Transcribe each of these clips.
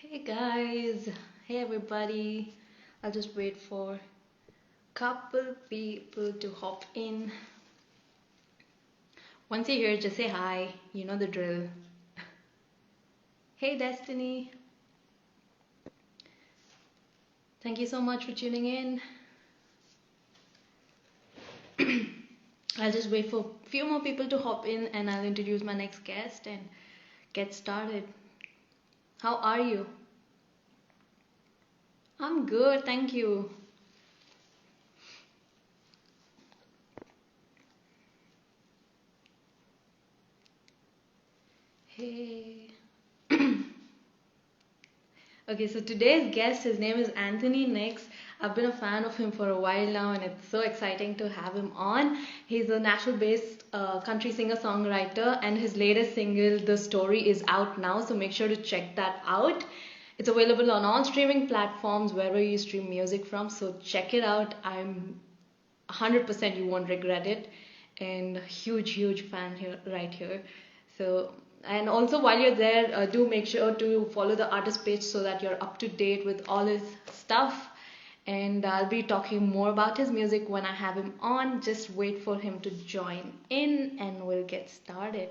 Hey guys, hey everybody. I'll just wait for couple people to hop in. Once you're here, just say hi. You know the drill. Hey Destiny, thank you so much for tuning in. I'll just wait for a few more people to hop in and I'll introduce my next guest and get started. How are you? I'm good, thank you. Hey. Okay, so today's guest, his name is Anthony Nix. I've been a fan of him for a while now, and it's so exciting to have him on. He's a Nashville based country singer songwriter, and his latest single, The Story, is out now, so make sure to check that out. It's available on all streaming platforms wherever you stream music from, so check it out. I'm 100% you won't regret it, and huge fan here right here. So, and also while you're there, do make sure to follow the artist page so that you're up to date with all his stuff. And I'll be talking more about his music when I have him on. Just wait for him to join in and we'll get started.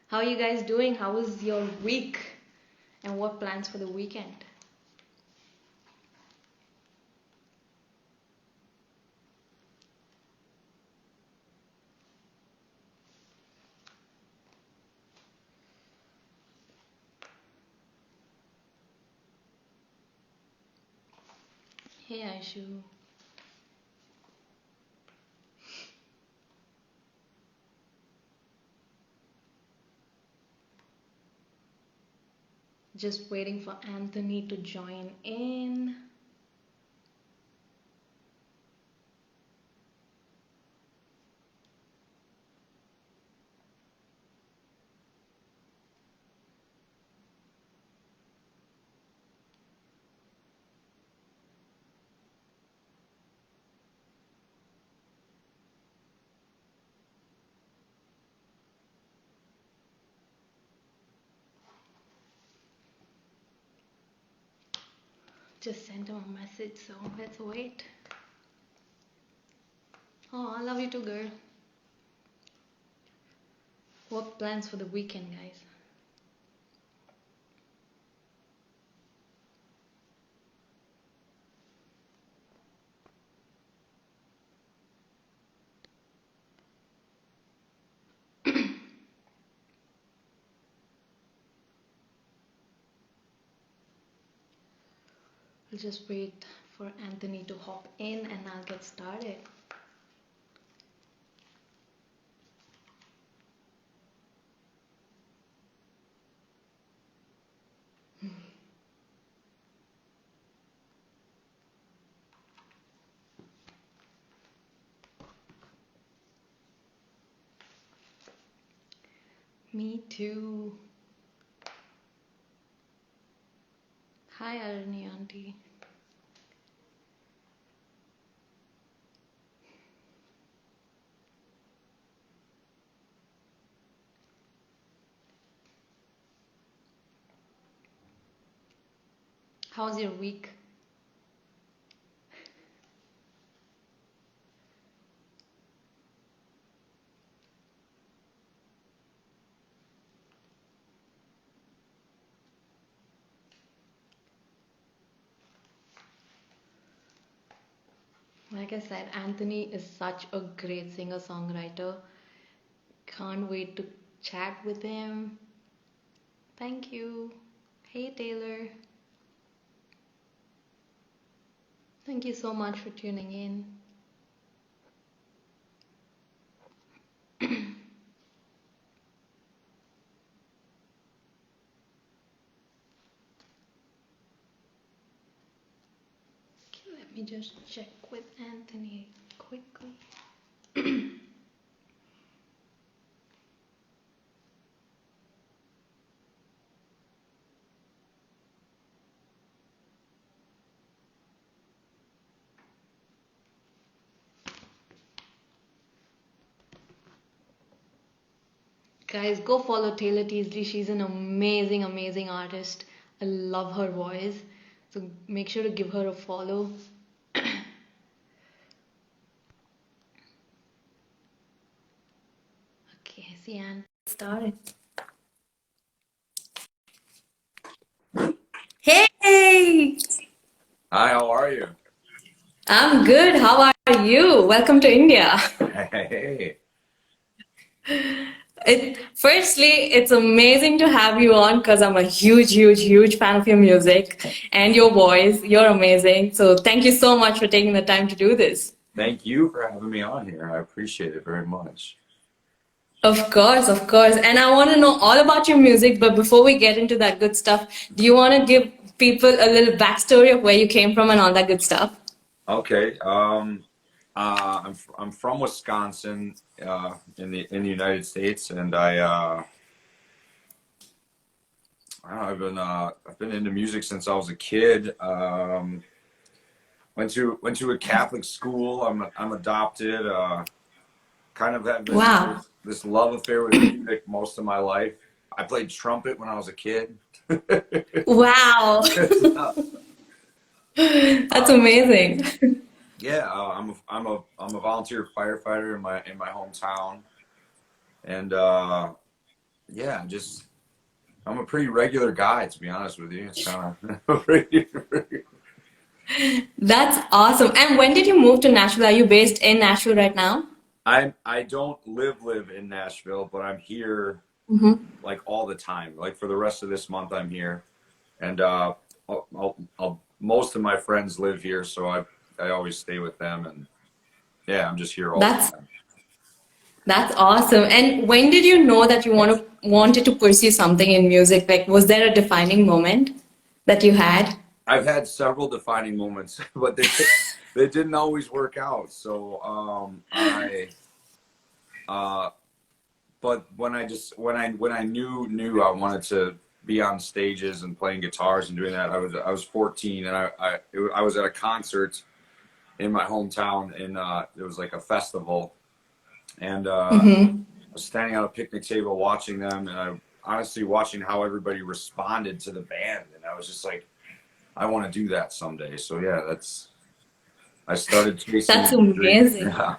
How are you guys doing? How was your week? And what plans for the weekend? Hey Aishu. Just waiting for Anthony to join in. Just sent him a message, so let's wait. Oh, I love you too, girl. What plans for the weekend, guys? I'll just wait for Anthony to hop in and I'll get started. Me too. Hi, Arani auntie. How's your week? Like I said, Anthony is such a great singer songwriter. Can't wait to chat with him. Thank you. Hey, Taylor. Thank you so much for tuning in. Okay, let me just check with Anthony quickly. Guys, go follow Taylor Teasley. She's an amazing, amazing artist. I love her voice. So make sure to give her a follow. Okay, I see Anne. Started. Hey! Hi, how are you? I'm good. How are you? Welcome to India. Hey. Firstly, it's amazing to have you on because I'm a huge, huge, huge fan of your music and your voice. You're amazing. So thank you so much for taking the time to do this. Thank you for having me on here. I appreciate it very much. Of course, of course. And I want to know all about your music, but before we get into that good stuff, do you want to give people a little backstory of where you came from and all that good stuff? Okay. I'm from Wisconsin, in the United States, and I don't know, I've been into music since I was a kid. Went to a Catholic school. I'm adopted. Kind of had this, Wow. this this love affair with music most of my life. I played trumpet when I was a kid. Wow. That's um, amazing. Yeah, I'm a volunteer firefighter in my hometown, and yeah, just I'm a pretty regular guy, to be honest with you. It's kind of That's awesome. And when did you move to Nashville? Are you based in Nashville right now? I don't live in Nashville, but I'm here Mm-hmm. like all the time. Like for the rest of this month, I'm here, and most of my friends live here, so I always stay with them, and yeah, I'm just here all the That's time. that's awesome. And when did you know that you wanted to pursue something in music? Like, was there a defining moment that you had? I've had several defining moments, but they didn't always work out. So uh, but when I knew I wanted to be on stages and playing guitars and doing that, I was 14, and I was at a concert in my hometown, and it was like a festival, and Mm-hmm. I was standing on a picnic table watching them, and I honestly watching how everybody responded to the band, and I was just like, I want to do that someday. So yeah, I started chasing That's that dream. amazing. Yeah.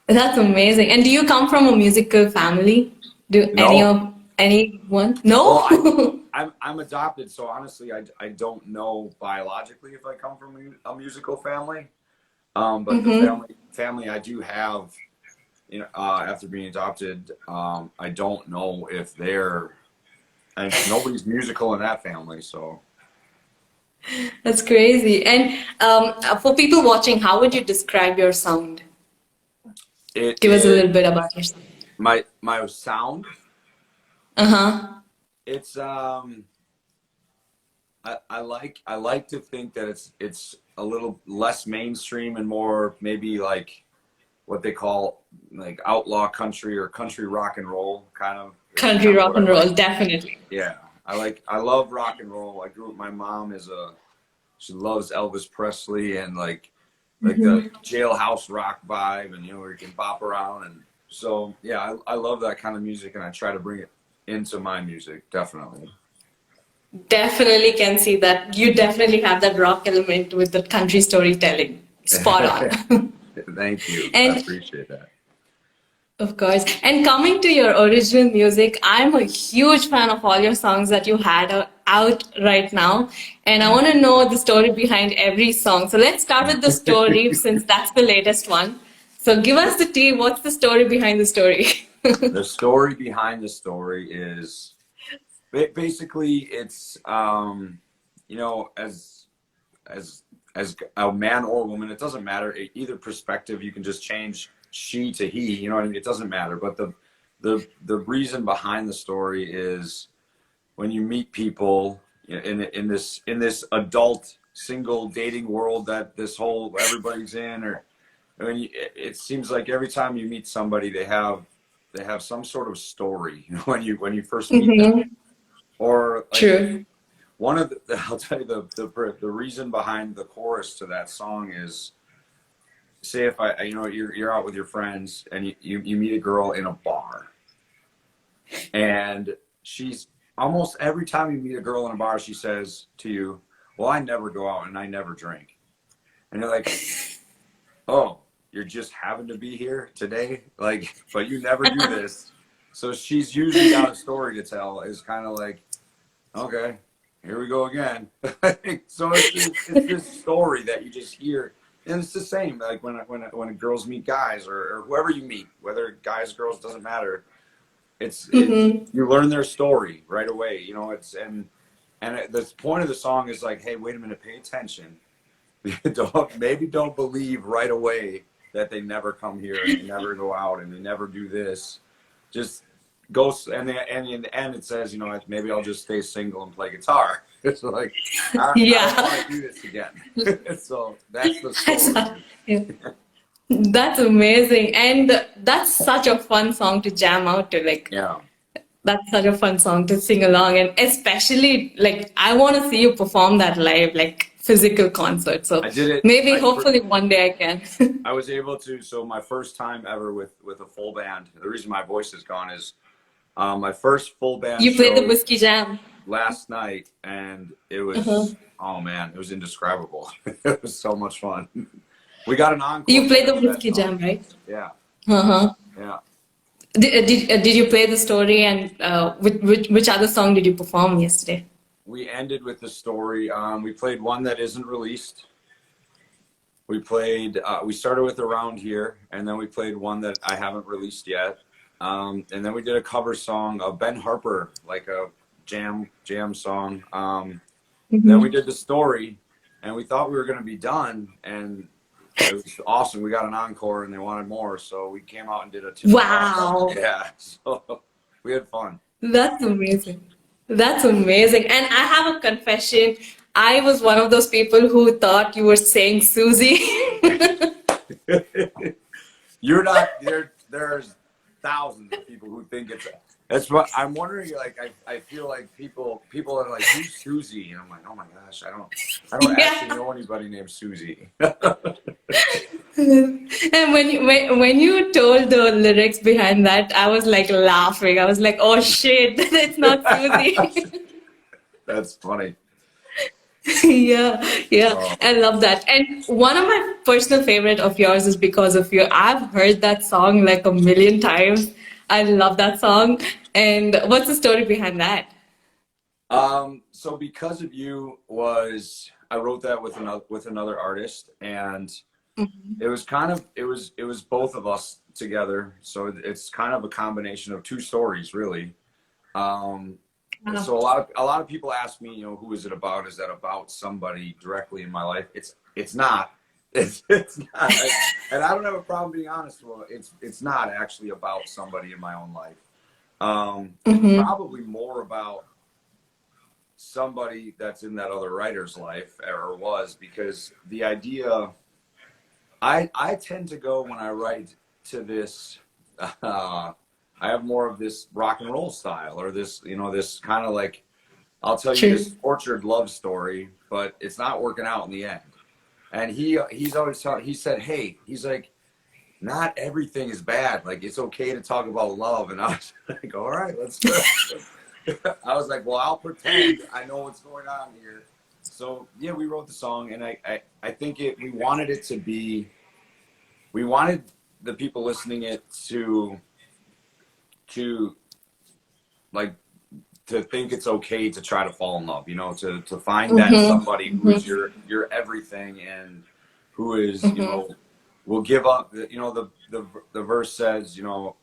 That's amazing. And do you come from a musical family? Do No. anyone? Well, No? I'm adopted, so honestly, I don't know biologically if I come from a musical family. But the Mm-hmm. family I do have, after being adopted, I don't know if and nobody's musical in that family. So That's crazy. And for people watching, how would you describe your sound? it Give us a is little bit about yourself. my sound. Uh-huh. It's I like to think that it's a little less mainstream and more maybe like what they call like outlaw country or country rock and roll kind of is Country kind of rock what I and like. roll, definitely. Yeah, I love rock and roll. I grew up. My mom she loves Elvis Presley and like the Mhm. jailhouse rock vibe, and where you can bop around, and so yeah, I love that kind of music, and I try to bring it into my music, definitely. Definitely can see that. You definitely have that rock element with the country storytelling. Spot on. Thank you. I And appreciate that. of course, and coming to your original music, I'm a huge fan of all your songs that you had out right now. And I want to know the story behind every song. So let's start with the story since that's the latest one. So give us the tea. What's the story behind the story? The story behind the story is basically it's as as a man or a woman, it doesn't matter. Either perspective, you can just change she to he. You know what I mean? It doesn't matter. But the reason behind the story is when you meet people in this adult single dating world that this whole everybody's in, or it seems like every time you meet somebody, they have some sort of story. When you first meet them, Hmm. or like True. one of the I'll tell you the reason behind the chorus to that song is, say if you're out with your friends and you meet a girl in a bar, And she's almost every time you meet a girl in a bar, she says to you, well, I never go out and I never drink. And you're like, oh, you're just having to be here today? Like, but you never do this. So she's usually got a story to tell. Is kind of like, okay, here we go again. So it's this story that you just hear. And it's the same, like when girls meet guys or whoever you meet, whether guys, girls, doesn't matter. It's you learn their story right away, you know. The point of the song is like, hey, wait a minute, pay attention. Don't believe right away that they never come here and they never go out and they never do this. Just go, and in the end it says, you know, maybe I'll just stay single and play guitar. It's like I don't want to do this again. So that's the story. Yeah. That's amazing. And that's such a fun song to jam out to. Like, Yeah. that's such a fun song to sing along. And especially, like, I want to see you perform that live, like, physical concert. So I did it. maybe, hopefully, one day I can. I was able to. So my first time ever with a full band. The reason my voice is gone is my first full band. You played the show Whiskey Jam last night, and it was oh man, it was indescribable. It was so much fun. We got an encore. You played the Whiskey Jam, right? Yeah. Uh-huh. Yeah. Did you play the story, and which other song did you perform yesterday? We ended with the story. We played one that isn't released. We played. We started with Around Here, and then we played one that I haven't released yet. And then we did a cover song of Ben Harper, like a jam song. Then we did the story, and we thought we were going to be done, and it was awesome. We got an encore, and they wanted more, so we came out and did a 2 Wow. Yeah, so we had fun. That's amazing. That's amazing. And I have a confession. I was one of those people who thought you were saying Susie. You're not there. There's thousands of people who think it's. That's what I'm wondering. Like, I feel like people are like, who's Susie? And I'm like, oh my gosh, I don't actually know anybody named Susie. And when you told the lyrics behind that, I was like laughing. I was like, oh shit, it's not Susie. That's funny. Yeah, Oh. I love that. And one of my personal favorite of yours is Because of You. I've heard that song like a million times. I love that song. And what's the story behind that? So Because of You I wrote that with another artist, and it was kind of it was both of us together. So it's kind of a combination of two stories, really. So a lot of people ask me, you know, who is it about? Is that about somebody directly in my life? It's not. It's not. And I don't have a problem being honest. Well, it's not actually about somebody in my own life. It's probably more about somebody that's in that other writer's life, or was, because the idea, I tend to go when I write to this, I have more of this rock and roll style, or this, you know, this kind of like, I'll tell you this tortured love story, but it's not working out in the end. And he's always he said, hey, he's like, not everything is bad. Like, it's okay to talk about love. And I was like, all right, let's go. I was like, well, I'll pretend I know what's going on here. So yeah, we wrote the song, and I think we wanted it to be, we wanted the people listening it to like, to think it's okay to try to fall in love, you know, to find that somebody who is your everything, and who is, you know, will give up. You know, the verse says, you know,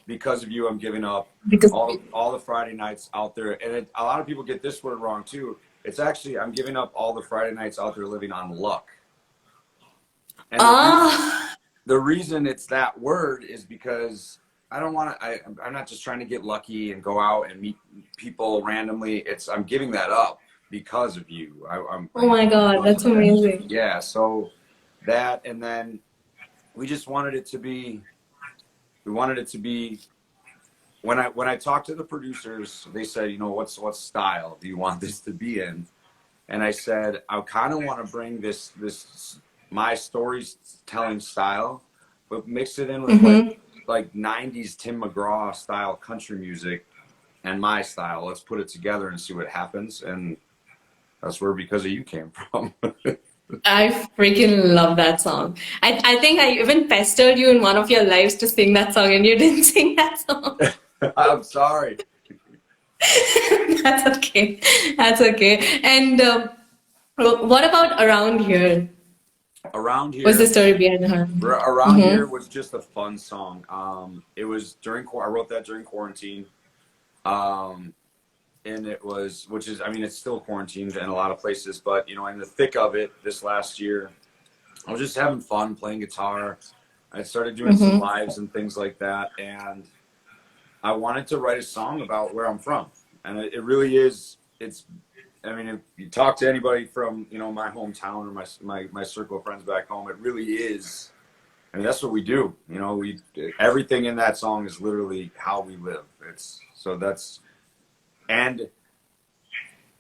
because of you, I'm giving up all the Friday nights out there. And a lot of people get this word wrong too. It's actually, I'm giving up all the Friday nights out there living on luck. And the reason it's that word is because I don't want to, I'm not just trying to get lucky and go out and meet people randomly. I'm giving that up because of you. Oh my God, that's amazing. Yeah. So that, and then we just wanted it to be, when I talked to the producers, they said, you know, what style do you want this to be in? And I said, I kind of want to bring this my storytelling style, but mix it in with like like 90s Tim McGraw style country music and my style. Let's put it together and see what happens. And that's where Because of You came from. I freaking love that song. I think I even pestered you in one of your lives to sing that song, and you didn't sing that song. I'm sorry. That's okay. That's okay. And what about Around Here? Around What's the here, story behind her? around here Mm-hmm. was just a fun song. It was I wrote that during quarantine. Um, and it was, which is, I mean, it's still quarantined in a lot of places, but you know, in the thick of it this last year, I was just having fun playing guitar. I started doing some Mm-hmm. lives and things like that, and I wanted to write a song about where I'm from. And it really is, it's, I mean, if you talk to anybody from, you know, my hometown or my circle of friends back home, it really is. I mean, that's what we do. You know, everything in that song is literally how we live. It's, so that's, and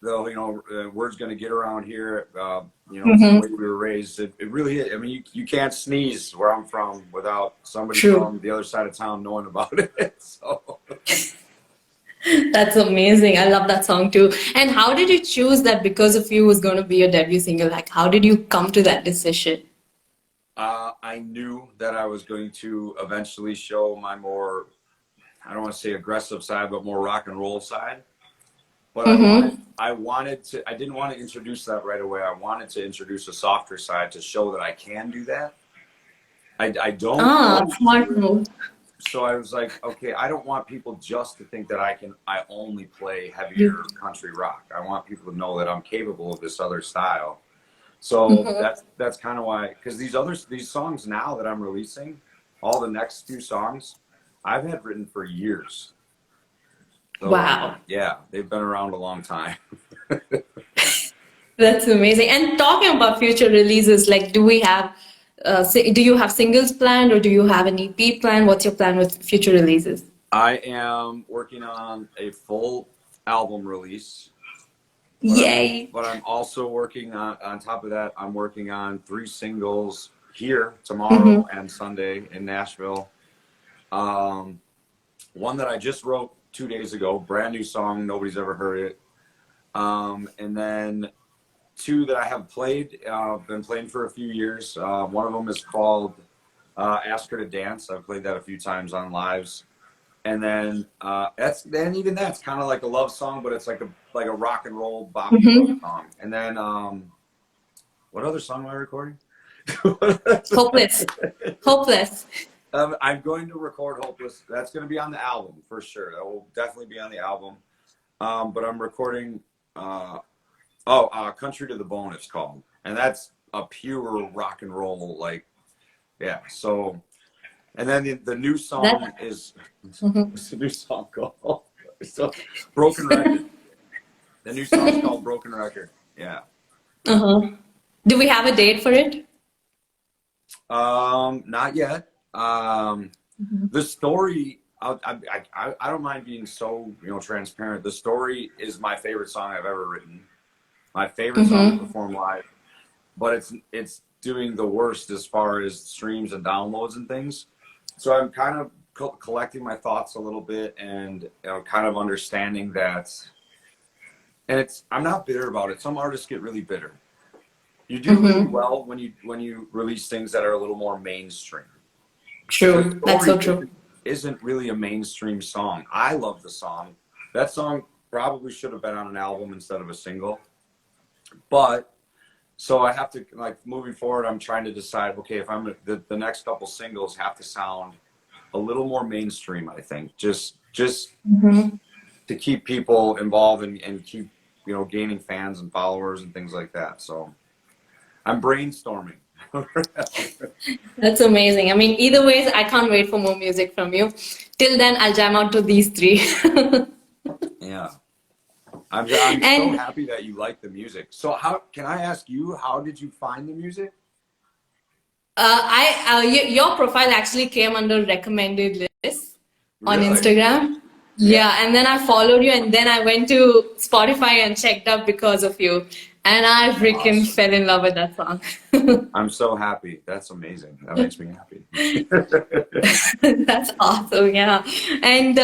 though, you know, word's going to get around here, you know, the way Mm-hmm. we were raised, it really is. I mean, you can't sneeze where I'm from without somebody True. from the other side of town knowing about it. So That's amazing. I love that song too. And how did you choose that Because of You was going to be your debut single? Like, how did you come to that decision? I knew that I was going to eventually show my more, I don't want to say aggressive side, but more rock and roll side. But Mm-hmm. I didn't want to introduce that right away. I wanted to introduce a softer side to show that I can do that. I don't Ah, always smart do it. move. So I was like, okay, I don't want people just to think that I only play You. heavier country rock. I want people to know that I'm capable of this other style. So Mm-hmm. that's kind of why, because these songs now that I'm releasing, all the next few songs, I've had written for years. So Wow. yeah, they've been around a long time. That's amazing. And talking about future releases, like, do you have singles planned or do you have an EP plan? What's your plan with future releases? I am working on a full album release, Yay. but I'm also working on top of that, I'm working on 3 singles here Mm-hmm. tomorrow and Sunday in Nashville. Um, one that I just wrote 2 days ago, brand new song, nobody's ever heard it. And then two that I have played, been playing for a few years. One of them is called Ask Her to Dance. I've played that a few times on lives. And then that's kind of like a love song, but it's like a rock and roll boppy love Mm-hmm. song. And then what other song am I recording? Hopeless. Hopeless. I'm going to record Hopeless. That's going to be on the album for sure. That will definitely be on the album. But I'm recording Country to the Bone it's called. And that's a pure rock and roll, like, yeah. So, and then the new song That. is, Mhm. what's the new song called? So, Broken Record. The new song's called Broken Record. Yeah. Uh-huh. Do we have a date for it? Not yet. The story, I don't mind being so, you know, transparent. The story is my favorite song I've ever written. My favorite song to Mm-hmm. perform live, but it's doing the worst as far as streams and downloads and things. So I'm kind of collecting my thoughts a little bit and, you know, kind of understanding that. And I'm not bitter about it. Some artists get really bitter. You do really Mm-hmm. well when you release things that are a little more mainstream. The True. That's story so true. isn't really a mainstream song. I love the song. That song probably should have been on an album instead of a single. But so I have to, like, moving forward, I'm trying to decide, okay, if the next couple singles have to sound a little more mainstream, I think, just Mm-hmm. to keep people involved and keep, you know, gaining fans and followers and things like that. So I'm brainstorming. That's amazing. I mean, either ways, I can't wait for more music from you. Till then, I'll jam out to these three. Yeah. I'm so And happy that you like the music. So how can I ask you, how did you find the music? your profile actually came under recommended list on Really? Instagram. Yeah. Yeah, and then I followed you, and then I went to Spotify and checked up Because of You. And I freaking Awesome. fell in love with that song. I'm so happy. That's amazing. That makes me happy. That's awesome, yeah. And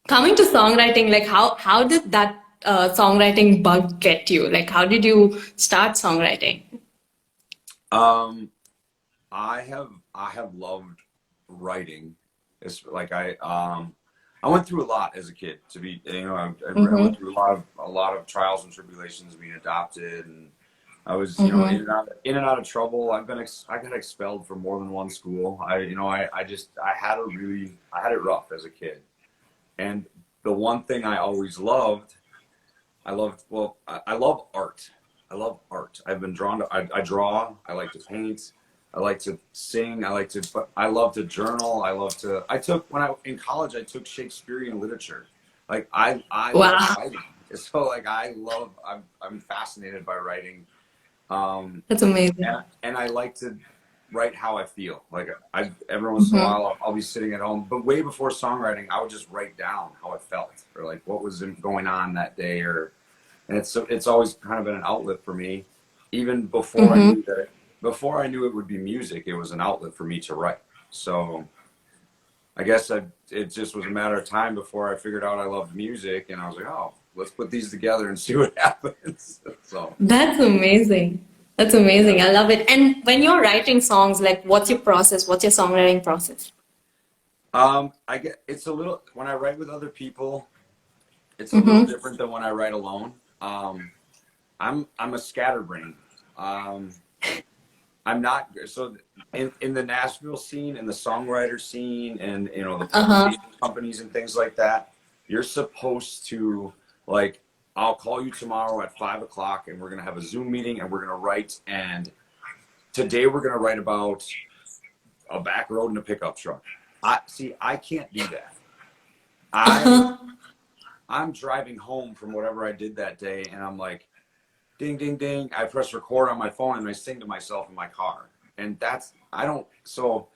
coming to songwriting, like how did that songwriting bug get you? Like how did you start songwriting? Um, I have loved writing. It's like I went through a lot as a kid. To be, I went Mm-hmm. through a lot of trials and tribulations being adopted, and I was, Mm-hmm. in and out of trouble. I got expelled from more than one school. I had it rough as a kid. And the one thing I always loved, I love art. I love art. I've been drawn to, I draw, I like to paint, I like to sing, but I love to journal. In college, I took Shakespearean literature. Like I love Wow, writing. So like I'm fascinated by writing. Um, that's amazing. and I like to write how I feel. Like every once in a Mm-hmm. while, I'll be sitting at home. But way before songwriting, I would just write down how I felt or like what was going on that day. And it's always kind of been an outlet for me. Even Mm-hmm. before I knew it would be music, it was an outlet for me to write. So I guess it just was a matter of time before I figured out I loved music, and I was like, oh, let's put these together and see what happens. So That's amazing. That's yeah. amazing. I love it. And when you're writing songs, like what's your process? What's your songwriting process? I get it's a little when I write with other people, it's a little Mm-hmm. different than when I write alone. I'm a scatterbrain. Um, I'm not so in the Nashville scene and the songwriter scene and the Uh-huh. publication companies and things like that. You're supposed to like I'll call you tomorrow at 5 o'clock and we're gonna have a Zoom meeting and we're gonna write and today we're gonna write about a back road and a pickup truck. I can't do that. I Uh-huh. I'm driving home from whatever I did that day, and I'm like, ding, ding, ding. I press record on my phone and I sing to myself in my car. And I don't, so,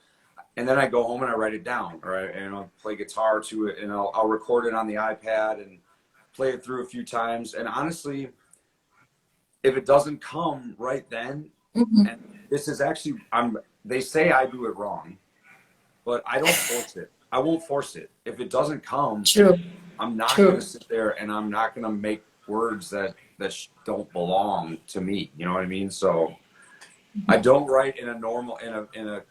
and then I go home and I write it down, or and I'll play guitar to it and I'll record it on the iPad and play it through a few times. And honestly, if it doesn't come right then, Mm-hmm. and this is actually, they say I do it wrong, but I don't force it. I won't force it. If it doesn't come, True. I'm not going to True. sit there and I'm not going to make words that don't belong to me. You know what I mean? So I don't write in a normal in a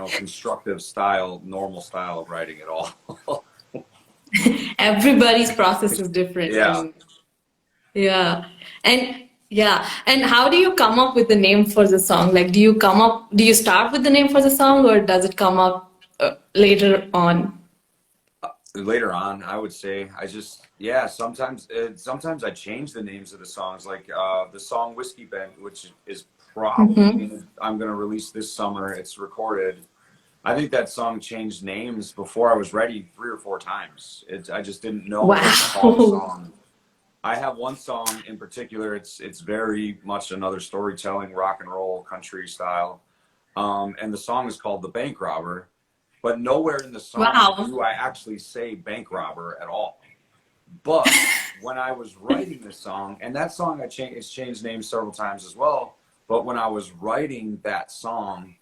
constructive style, normal style of writing at all. Everybody's process is different. Yeah. And yeah. And yeah. And how do you come up with the name for the song? Like, do you start with the name for the song or does it come up later on? Later on, I would say yeah. Sometimes I change the names of the songs, like the song "Whiskey Bend," which is Mm-hmm. probably I'm going to release this summer. It's recorded. I think that song changed names before I was ready 3 or 4 times. I just didn't know what to call the Wow. song. I have one song in particular. It's very much another storytelling, rock and roll, country style. And the song is called "The Bank Robber," but nowhere in the song Wow. do I actually say bank robber at all. But when I was writing this song, and that song it's changed names several times as well. But when I was writing that song,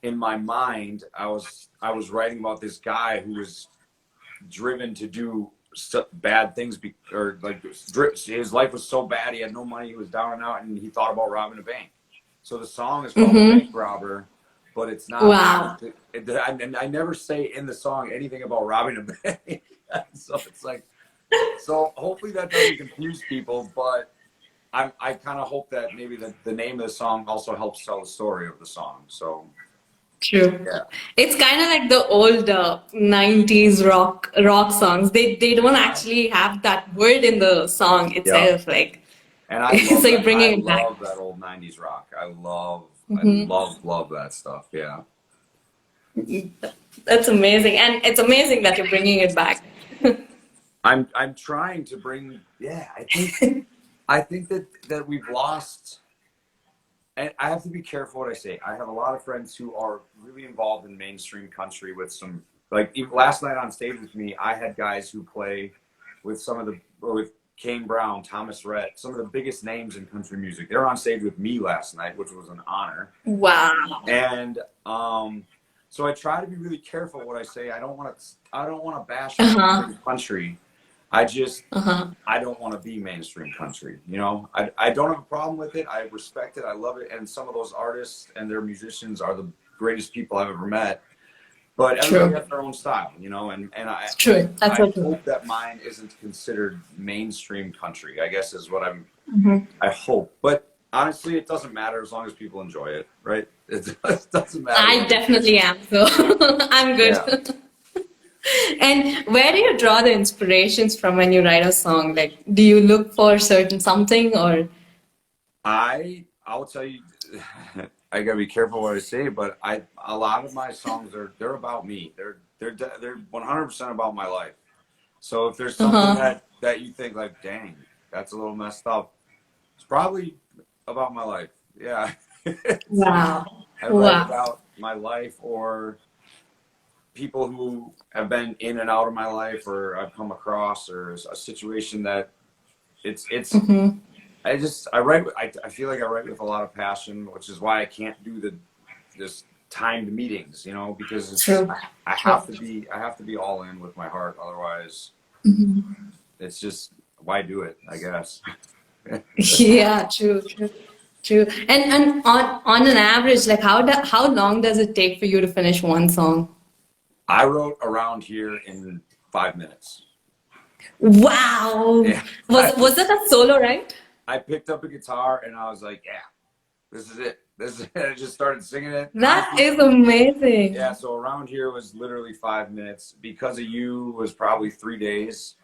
in my mind, I was writing about this guy who was driven to do bad things, or like his life was so bad he had no money, he was down and out, and he thought about robbing a bank. So the song is called "The Bank Mm-hmm. Robber," but it's not. Wow. I never say in the song anything about robbing a bank. So it's like, so hopefully that doesn't confuse people, but I kind of hope that maybe the name of the song also helps tell the story of the song. So True. yeah, It's kind of like the old 90s rock songs. They don't yeah, actually have that word in the song yeah. itself. Like, And I so love you're that. I bringing it back. love that old '90s rock. I Hmm. love that stuff. Yeah. That's amazing, and it's amazing that you're bringing it back. I'm trying to bring. Yeah, I think that we've lost. And I have to be careful what I say. I have a lot of friends who are really involved in mainstream country with last night on stage with me, I had guys who play with Kane Brown, Thomas Rhett, some of the biggest names in country music. They were on stage with me last night, which was an honor. Wow. And so I try to be really careful what I say. I don't want to bash Uh-huh. mainstream country. I just Uh-huh. I don't want to be mainstream country. I don't have a problem with it. I respect it. I love it. And some of those artists and their musicians are the greatest people I've ever met. But everybody True. has their own style, and It's true. That's I so true. hope that mine isn't considered mainstream country, I guess is what Mm-hmm. I hope. But honestly, it doesn't matter as long as people enjoy it, right? It doesn't matter I what it is. definitely am, so I'm Yeah. good. And where do you draw the inspirations from when you write a song? Like, do you look for certain something or? I'll tell you, I gotta be careful what I say, but a lot of my songs they're about me. They're 100% about my life. So if there's something Uh-huh. that you think like, dang, that's a little messed up, it's probably about my life. Yeah. Wow. I write Wow. about my life or people who have been in and out of my life or I've come across or a situation that it's Mm-hmm. I write I feel like I write with a lot of passion, which is why I can't do this timed meetings, because True. True. I have to be all in with my heart, otherwise Mhm. it's just why do it, I guess. Yeah, true, true, true. And on an average, like how long does it take for you to finish one song? I wrote Around Here in 5 minutes. Wow. Yeah. Was that a solo, right? I picked up a guitar and I was like, yeah, this is it. This is it. I just started singing it. That Honestly, is yeah, amazing. so Around Here was literally 5 minutes. Because of You was probably 3 days.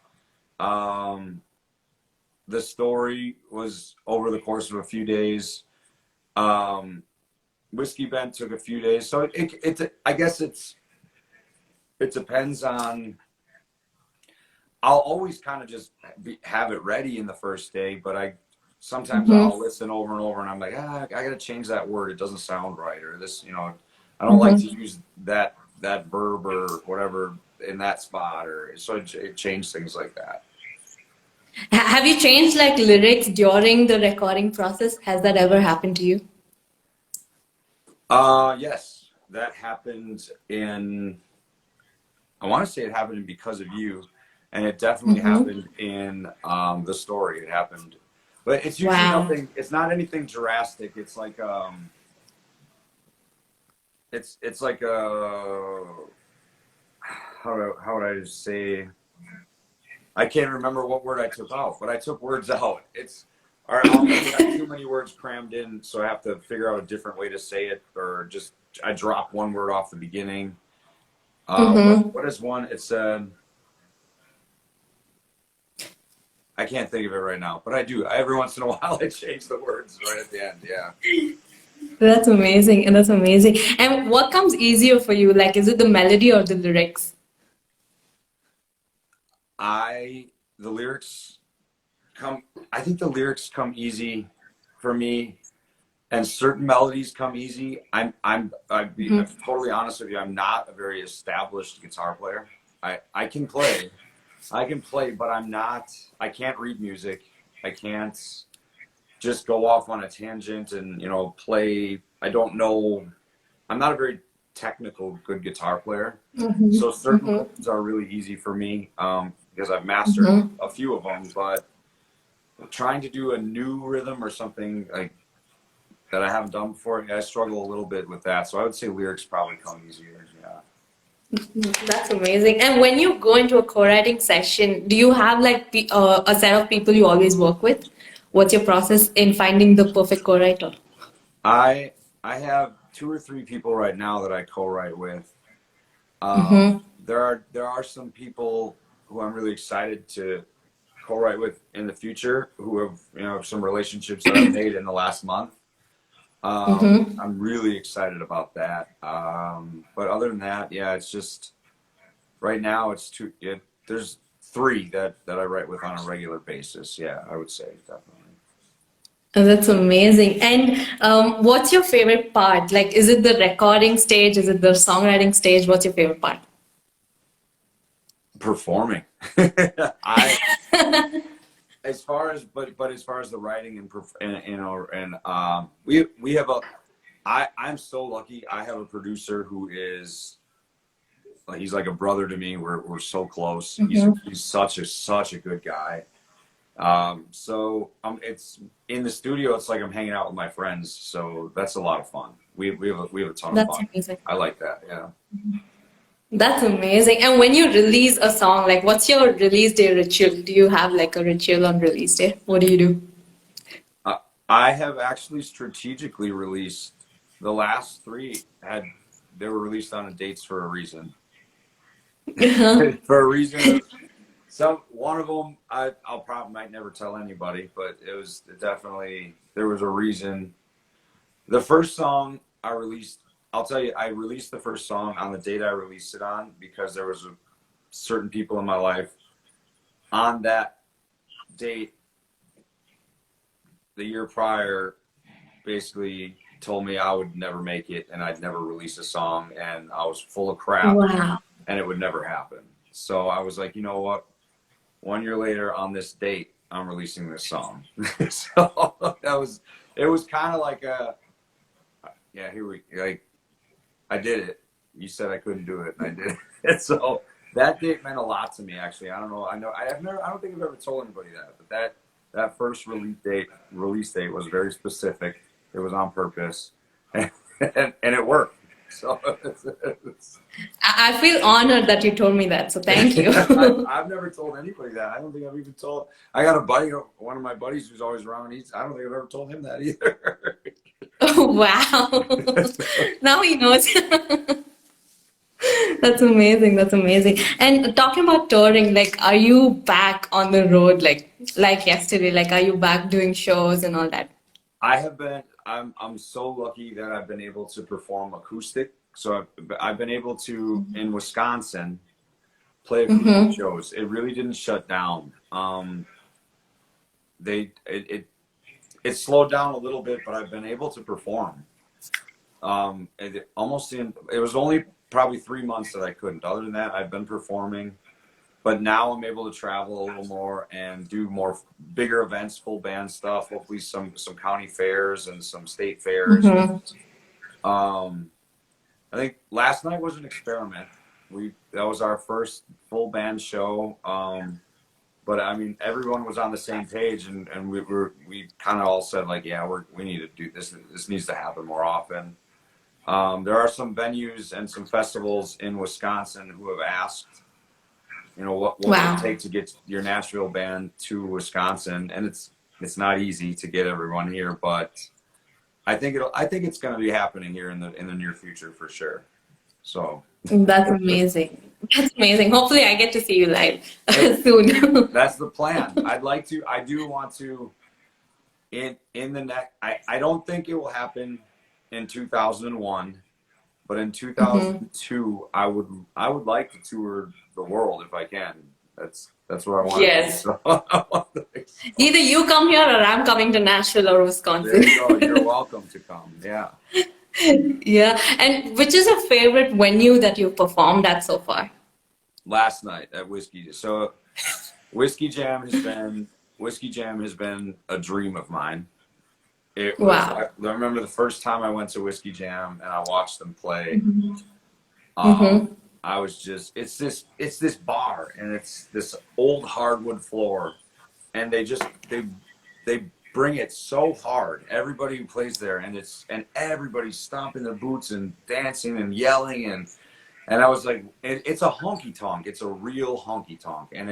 Um, the Story was over the course of a few days. Um, Whiskey Bent took a few days. So I guess it depends on. I'll always kind of just have it ready in the first day, but sometimes I'll Mm-hmm. listen over and over, and I'm like, I got to change that word. It doesn't sound right, or this, I don't like to Mm-hmm. use that verb or whatever in that spot, or so it changed things like that. Have you changed like lyrics during the recording process? Has that ever happened to you? Yes, that happened in. I want to say it happened in Because of You, and it definitely Mm-hmm. happened in The Story. It happened, but it's usually Wow. nothing. It's not anything drastic. It's like it's like how would I just say? I can't remember what word I took out, but I took words out. Or I'll maybe have too many words crammed in, so I have to figure out a different way to say it, or just I drop one word off the beginning. Mm-hmm. What is one? It's I can't think of it right now, but I do. Every once in a while, I change the words right at the end. Yeah. That's amazing. And that's amazing. And what comes easier for you? Like, is it the melody or the lyrics? I the lyrics come. I think the lyrics come easy for me, and certain melodies come easy. I'm totally honest with you. I'm not a very established guitar player. I can play. I can play, but I'm not. I can't read music. I can't just go off on a tangent and play. I don't know. I'm not a very technical good guitar player, Mm-hmm. so certain Mm-hmm. chords are really easy for me because I've mastered Mm-hmm. a few of them. But trying to do a new rhythm or something like that I haven't done before, I struggle a little bit with that. So I would say lyrics probably come easier. Yeah. That's amazing. And when you go into a co-writing session, do you have like a set of people you always work with? What's your process in finding the perfect co-writer? I have two or three people right now that I co-write with. Mm-hmm. There are some people who I'm really excited to co-write with in the future who have some relationships that I've made in the last month. Mm-hmm. I'm really excited about that. But other than that, yeah, it's just right now it's there's three that I write with on a regular basis. Yeah, I would say definitely. Oh, that's amazing. And what's your favorite part? Like, is it the recording stage? Is it the songwriting stage? What's your favorite part? Performing. I as far as but as far as the writing and you know and we have a I'm so lucky. I have a producer who is like he's like a brother to me. We're so close. He's such a good guy. So it's in the studio. It's like I'm hanging out with my friends. So that's a lot of fun. We have a ton of That's fun. amazing. I like that. Yeah. That's amazing. And when you release a song, like what's your release day ritual? Do you have like a ritual on release day? What do you do? I have actually strategically released the last three they were released on dates for a reason. For a reason. One of them I'll probably might never tell anybody, but it was definitely there was a reason. The first song I released, I'll tell you, I released the first song on the date I released it on because there was certain people in my life on that date the year prior basically told me I would never make it and I'd never release a song and I was full of crap. Wow. And it would never happen. So I was like, you know what? 1 year later on this date, I'm releasing this song. So it was kind of like yeah, I did it. You said I couldn't do it and I did it. So that date meant a lot to me, actually. I don't know. I don't think I've ever told anybody that, but that first release date was very specific. It was on purpose and it worked. So I feel honored that you told me that. So thank you. I've never told anybody that. I don't think I've even told. I got a buddy, one of my buddies who's always around. I don't think I've ever told him that either. Oh, wow. Now he knows. That's amazing. That's amazing. And talking about touring, like, are you back on the road like yesterday? Like, are you back doing shows and all that? I have been. I'm so lucky that I've been able to perform acoustic. So I've been able to in Wisconsin play acoustic shows. It really didn't shut down. It slowed down a little bit, but I've been able to perform. It was only probably 3 months that I couldn't. Other than that, I've been performing. But now I'm able to travel a little more and do more bigger events, full band stuff. Hopefully some county fairs and some state fairs. I think last night was an experiment. That was our first full band show. But I mean, everyone was on the same page, and we kind of all said like, yeah, we need to do this. This needs to happen more often. There are some venues and some festivals in Wisconsin who have asked, you know, what would it take to get your Nashville band to Wisconsin, and it's not easy to get everyone here, but I think it's going to be happening here in the near future for sure. So that's amazing. That's amazing. Hopefully, I get to see you live soon. That's the plan. I do want to. In the next, I don't think it will happen in 2001. But in 2002, I would like to tour the world if I can. That's what I want. Yes. So, Either you come here or I'm coming to Nashville or Wisconsin. There you go. You're welcome to come. Yeah. Yeah. And which is your favorite venue that you've performed at so far? Last night at Whiskey. So Whiskey Jam has been a dream of mine. I remember the first time I went to Whiskey Jam and I watched them play. I was just, it's this bar and it's this old hardwood floor, and they bring it so hard. Everybody who plays there, and everybody's stomping their boots and dancing and yelling and I was like, it's a honky tonk. It's a real honky tonk, and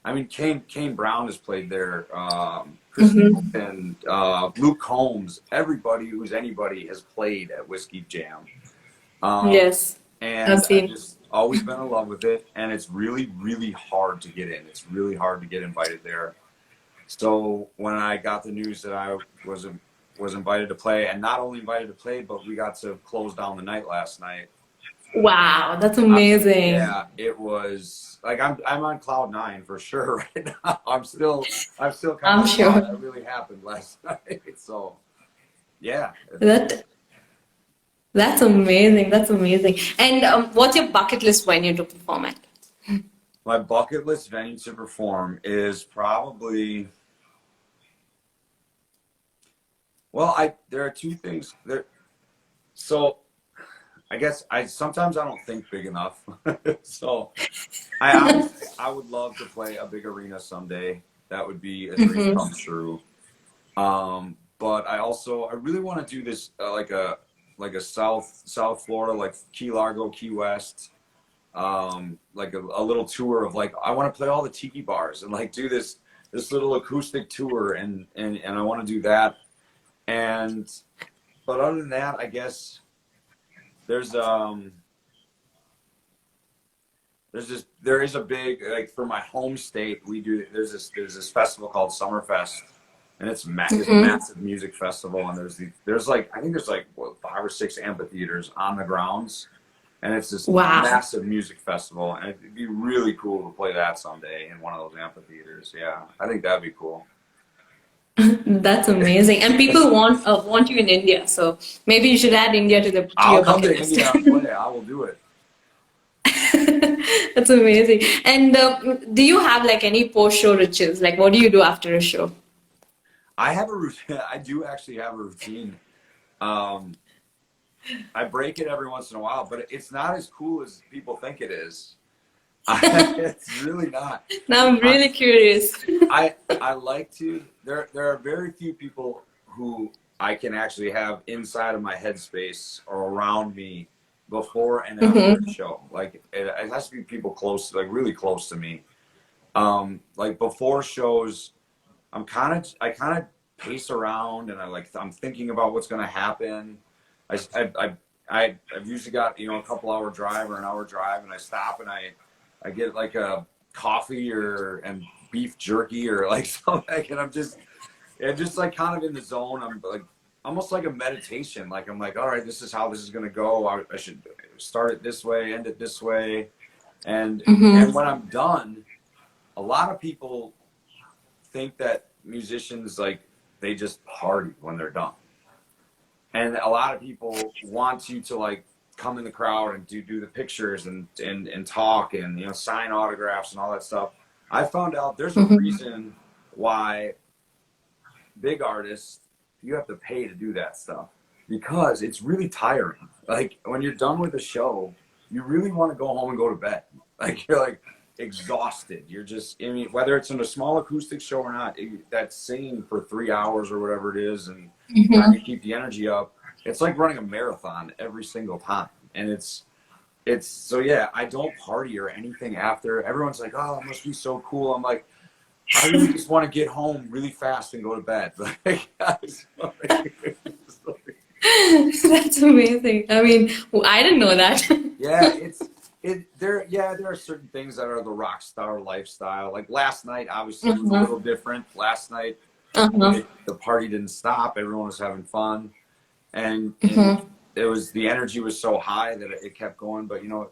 I mean, Kane Brown has played there. Chris and Luke Combs, everybody who's anybody has played at Whiskey Jam. Yes, and I've just always been in love with it, and it's really, really hard to get in. It's really hard to get invited there. So when I got the news that I was invited to play, and not only invited to play, but we got to close down the night last night. Wow, that's amazing. Yeah, it was like I'm on cloud 9 for sure right now. I'm still kind of sure that really happened last night. So yeah. That's amazing. That's amazing. And what's your bucket list venue to perform at? My bucket list venue to perform is probably Well, there are two things there. So I guess I sometimes I don't think big enough. So I honestly I would love to play a big arena someday. That would be a dream Mm-hmm. come true. But I really want to do this like a South Florida, like Key Largo, Key West, like a little tour of like I want to play all the tiki bars and like do this little acoustic tour and I want to do that. And but other than that, I guess there's there is a big like for my home state we do there's this festival called Summerfest and it's a Mm-hmm. massive music festival and there's like I think there's like what, 5 or 6 amphitheaters on the grounds and it's this Wow. massive music festival and it'd be really cool to play that someday in one of those amphitheaters. Yeah, I think that'd be cool. That's amazing. And people want you in India, so maybe you should add India to I'll your come bucket to list. India and play. I will do it. That's amazing. And do you have like any post-show rituals? Like, what do you do after a show? I have a routine. I do actually have a routine. Um, I break it every once in a while, but it's not as cool as people think it is. It's really not. Now I'm I, really curious. I like to. There are very few people who I can actually have inside of my headspace or around me before and after a Mm-hmm. show. Like it has to be people close, like really close to me. Like before shows, I kind of pace around and I'm thinking about what's going to happen. I, I, I've usually got, you know, a couple hour drive or an hour drive and I stop and I get like a coffee and beef jerky or like something. And I'm just like kind of in the zone. I'm like, almost like a meditation. Like, I'm like, all right, this is how this is going to go. I should start it this way, end it this way. And Mm-hmm. when I'm done, a lot of people think that musicians like they just party when they're done, and a lot of people want you to like come in the crowd and do the pictures and talk and you know sign autographs and all that stuff. I found out there's a Mm-hmm. reason why big artists you have to pay to do that stuff because it's really tiring. Like when you're done with a show, you really want to go home and go to bed. Like you're like exhausted. You're just I mean whether it's in a small acoustic show or not, that singing for 3 hours or whatever it is and trying to Mm-hmm. keep the energy up. It's like running a marathon every single time. And it's so yeah, I don't party or anything after. Everyone's like, "Oh, it must be so cool." I'm like, I really just want to get home really fast and go to bed. Like, That's amazing. I mean, I didn't know that. yeah, there are certain things that are the rock star lifestyle. Like last night obviously was a Uh-huh. little different. Last night Uh-huh. the party didn't stop. Everyone was having fun and Mm-hmm. it was the energy was so high that it kept going. But you know,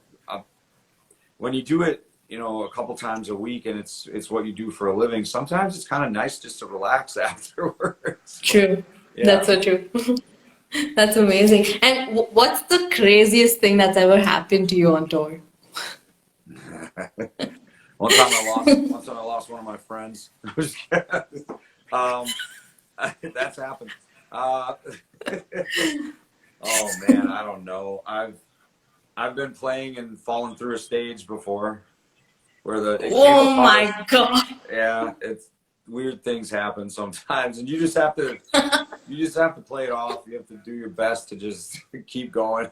when you do it, you know, a couple times a week and it's what you do for a living, sometimes it's kind of nice just to relax afterwards. True. Yeah. That's so true. That's amazing. And what's the craziest thing that's ever happened to you on tour? One time I lost one of my friends. um, that's happened. Uh, oh man, I don't know. I've been playing and fallen through a stage before where it came Oh apart. my God. Yeah, it's weird things happen sometimes, and you just have to play it off. You have to do your best to just keep going.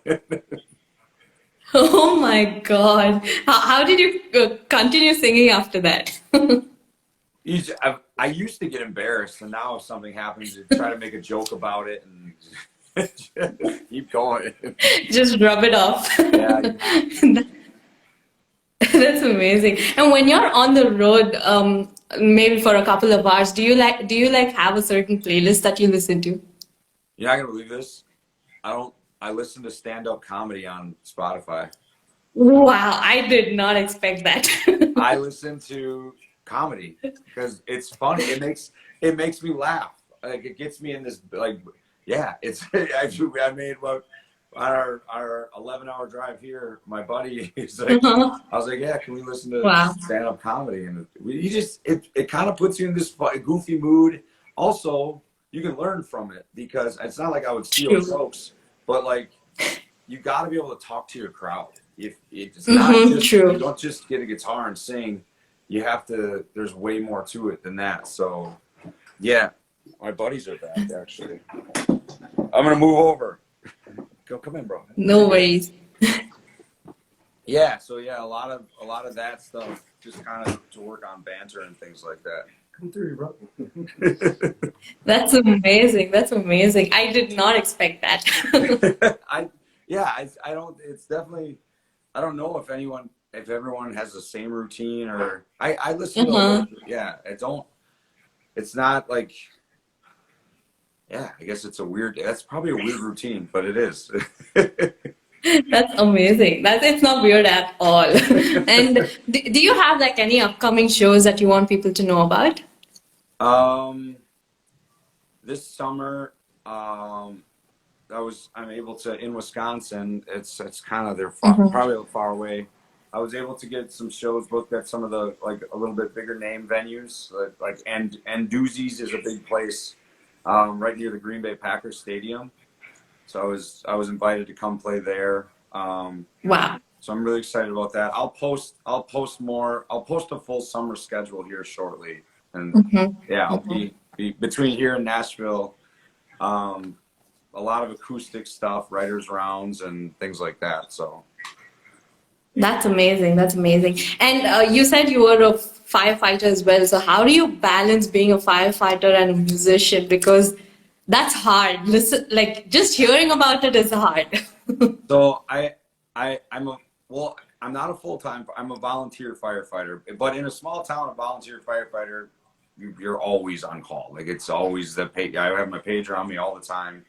Oh my God. How did you continue singing after that? I used to get embarrassed, and now if something happens, you try to make a joke about it and just keep going. Just rub it off. Yeah, you have to. That's amazing. And when you're on the road, maybe for a couple of hours, do you like have a certain playlist that you listen to? You're not gonna believe this. I don't. I listen to stand-up comedy on Spotify. Wow, I did not expect that. I listen to comedy because it's funny. It makes me laugh. Like it gets me in this like yeah. It's actually I made what on our 11-hour drive here. My buddy is like Uh-huh. I was like yeah. Can we listen to Wow. stand up comedy and you just it kind of puts you in this goofy mood. Also you can learn from it, because it's not like I would steal True. jokes, but like you got to be able to talk to your crowd. If it's not just, you True. don't just get a guitar and sing, you have to, there's way more to it than that. So yeah, my buddies are back actually. I'm gonna move over. Go, come in, bro. No worries. Yeah, so yeah, a lot of that stuff, just kind of to work on banter and things like that. Come through, bro. That's amazing. That's amazing. I did not expect that. I don't. It's definitely. I don't know if everyone has the same routine, or I listen to. Uh-huh. Yeah, I don't. It's not like. Yeah, I guess it's a weird. That's probably a weird routine, but it is. That's amazing. It's not weird at all. And do you have like any upcoming shows that you want people to know about? Um, this summer, I'm able to, in Wisconsin. It's kind of, they're probably a little far away. I was able to get some shows booked at some of the, like, a little bit bigger name venues, like and Doozies is a big place, right near the Green Bay Packers Stadium. So I was invited to come play there. Wow. So I'm really excited about that. I'll post a full summer schedule here shortly, and yeah, I'll be between here and Nashville. A lot of acoustic stuff, writers rounds, and things like that. So That's amazing. That's amazing. And you said you were a firefighter as well. So how do you balance being a firefighter and a musician? Because that's hard. Listen, like just hearing about it is hard. so I'm not a full-time, I'm a volunteer firefighter, but in a small town, a volunteer firefighter, you're always on call. Like it's always I have my pager on me all the time.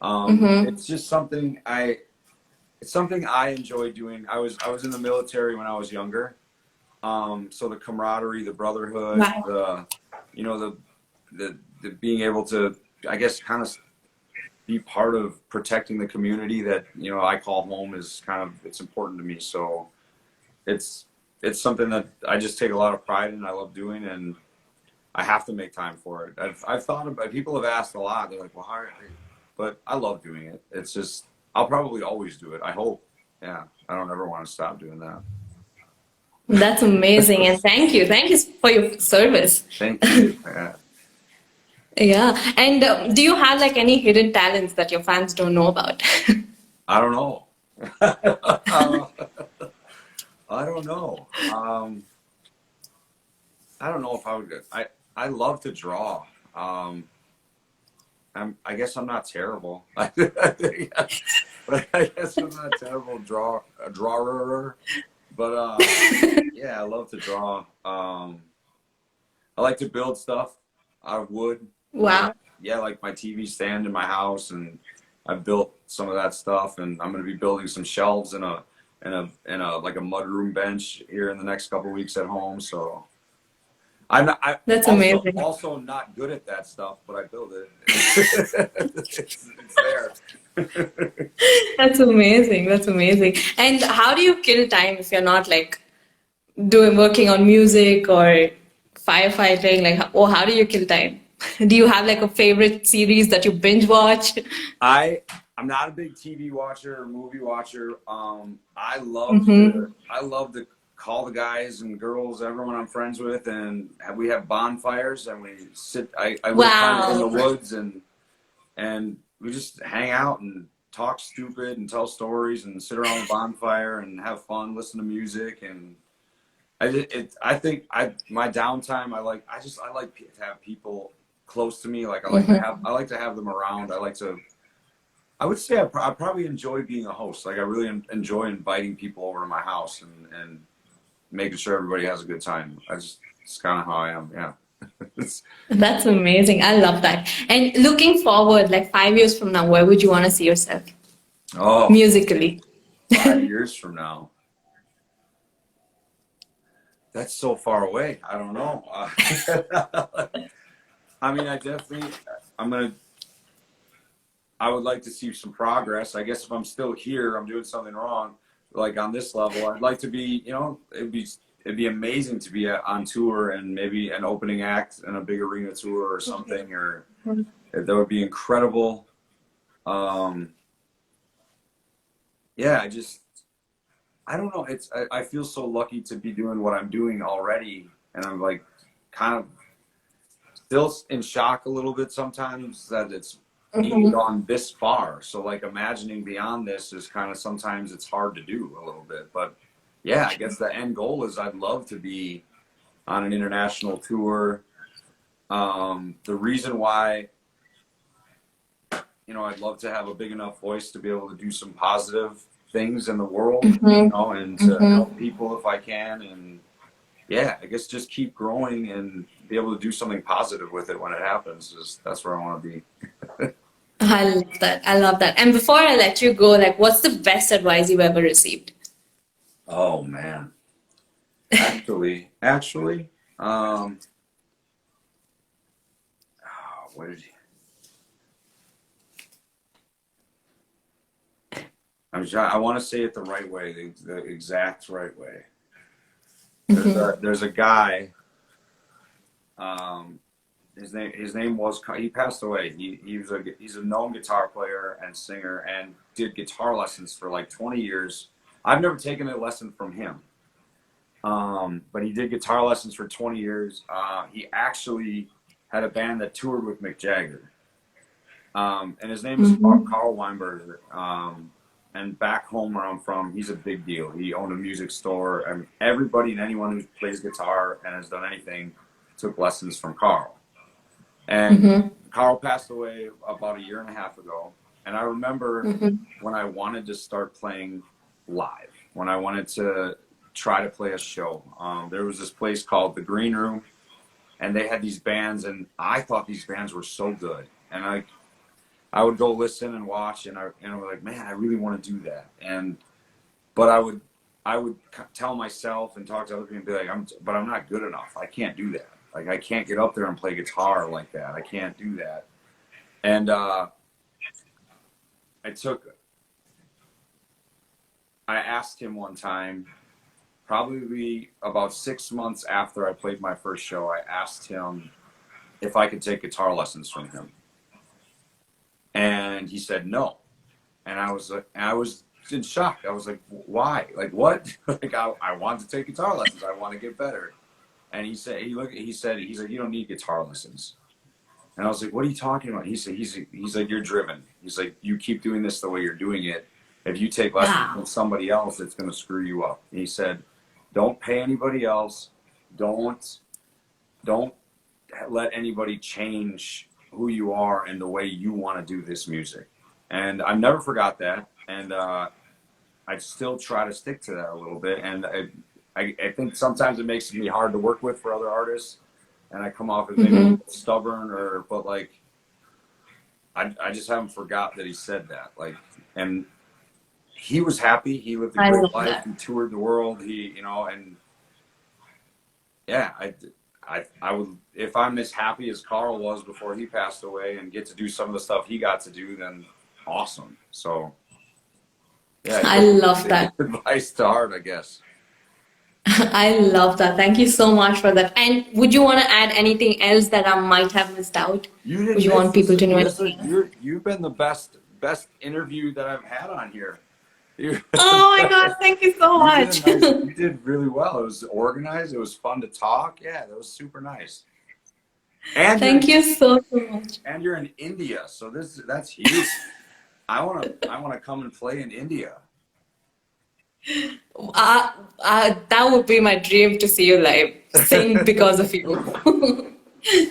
It's just something it's something I enjoy doing. I was in the military when I was younger. So the camaraderie, the brotherhood, Wow. the being able to, I guess, kind of be part of protecting the community that, I call home is it's important to me. So it's something that I just take a lot of pride in. I love doing, and I have to make time for it. I've thought about, people have asked a lot. They're like, well, how, but I love doing it. It's just, I'll probably always do it. I hope. Yeah. I don't ever want to stop doing that. That's amazing. And thank you. Thank you for your service. Thank you. Yeah. Yeah. And do you have like any hidden talents that your fans don't know about? I don't know. I don't know. I don't know if I would. I love to draw. I guess I'm not terrible. But I guess I'm not a terrible drawer. But yeah, I love to draw. I like to build stuff out of wood. Wow. Yeah, like my TV stand in my house, and I built some of that stuff, and I'm going to be building some shelves and a like a mudroom bench here in the next couple of weeks at home. So That's amazing. Also not good at that stuff, but I build it. It's there. That's amazing. That's amazing. And how do you kill time if you're not like working on music or firefighting? Like, or how do you kill time? Do you have like a favorite series that you binge watch? I'm not a big TV watcher or movie watcher. I love to call the guys and girls, everyone I'm friends with, and we have bonfires, and we sit. I live kind of in the woods, and we just hang out and talk stupid and tell stories and sit around the bonfire and have fun, listen to music, and my downtime, I like to have people close to me. Like I like to have them around. I would say I probably enjoy being a host. Like I really enjoy inviting people over to my house and making sure everybody has a good time. It's kind of how I am. Yeah. That's amazing. I love that. And looking forward, like 5 years from now, where would you want to see yourself? Oh, musically? 5 years from now. That's so far away. I don't know. I mean, I would like to see some progress. I guess if I'm still here, I'm doing something wrong. Like on this level, I'd like to be, it'd be amazing to be on tour and maybe an opening act in a big arena tour or something, or That would be incredible. Um, yeah, I don't know. I feel so lucky to be doing what I'm doing already, and I'm like kind of still in shock a little bit sometimes that it's even Mhm. gone this far. So like imagining beyond this is kind of sometimes it's hard to do a little bit. But yeah, I guess the end goal is I'd love to be on an international tour. The reason why, I'd love to have a big enough voice to be able to do some positive things in the world, Mhm. and to Mhm. help people if I can. And yeah, I guess just keep growing and be able to do something positive with it when it happens. That's where I want to be. I love that. I love that. And before I let you go, like, what's the best advice you've ever received? Oh man, actually, what did he? I want to say it the right way, the exact right way. Mhm. There's a guy. Um, his name was, he passed away. He's a known guitar player and singer and did guitar lessons for like 20 years. I've never taken a lesson from him. But he did guitar lessons for 20 years. He actually had a band that toured with Mick Jagger. And his name is Mhm. Carl Weinberger. And back home where I'm from, he's a big deal. He owned a music store, and everybody and anyone who plays guitar and has done anything took lessons from Carl. And Mhm. Carl passed away about a year and a half ago. And I remember Mhm. when I wanted to start playing live, when I wanted to try to play a show. There was this place called the Green Room, and they had these bands, and I thought these bands were so good. And I would go listen and watch, and I was like, man, I really want to do that. But I would tell myself and talk to other people and be like, but I'm not good enough. I can't do that. Like I can't get up there and play guitar like that. I can't do that. And I took I asked him one time, probably about 6 months after I played my first show, I asked him if I could take guitar lessons from him. And he said no. And I was in shock. I was like, why? Like what? Like I want to take guitar lessons. I want to get better. And he's like, you don't need guitar lessons. And I was like, what are you talking about? He's like, you're driven. He's like, you keep doing this the way you're doing it. If you take lessons from Wow. somebody else, it's going to screw you up. And he said, don't pay anybody else. Don't don't let anybody change who you are and the way you want to do this music. And I never forgot that. And I still try to stick to that a little bit. And I think sometimes it makes me hard to work with for other artists, and I come off as maybe a Mhm. little stubborn, but like I just haven't forgot that he said that. Like, and he was happy. He lived a I great love life. that. He toured the world. And yeah, I would, if I'm as happy as Carl was before he passed away and get to do some of the stuff he got to do, then awesome. So yeah, he I doesn't love take his that. advice to heart, I guess. I love that. Thank you so much for that. And would you want to add anything else that I might have missed out? You Would didn't you miss want people this. to know anything else? You've been the best interview that I've had on here. You, Oh my God, thank you so much. you did really well. It was organized. It was fun to talk. Yeah, that was super nice. And you're Thank you so, so much. you're in India, so that's huge. I wanna come and play in India. That would be my dream to see you live, sing because of you.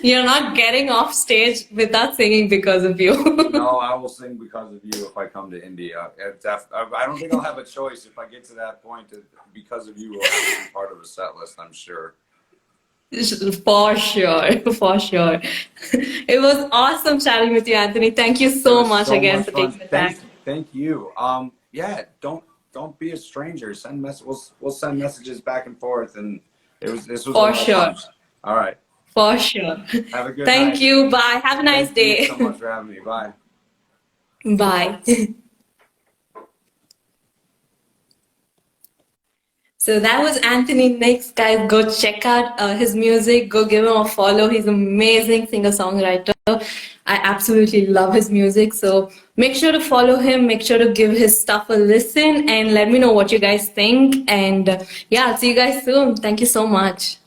You're not getting off stage without singing because of you. No, I will sing because of you if I come to India. I don't think I'll have a choice if I get to that point. Because of you, will have to be part of a set list, I'm sure. For sure, for sure. It was awesome chatting with you, Anthony. Thank you It so was much so again much for fun. taking the time. Thank you. Yeah, don't be a stranger. We'll send messages back and forth, and this was a For lot of sure, fun. All right. for sure. Have a good Thank night. you. Bye. Have a nice Thank you so day. much for having me. Bye. Bye. So that was Anthony Nix. Guys, go check out his music. Go give him a follow. He's an amazing singer-songwriter. I absolutely love his music. So make sure to follow him, make sure to give his stuff a listen, and let me know what you guys think. And yeah, I'll see you guys soon. Thank you so much.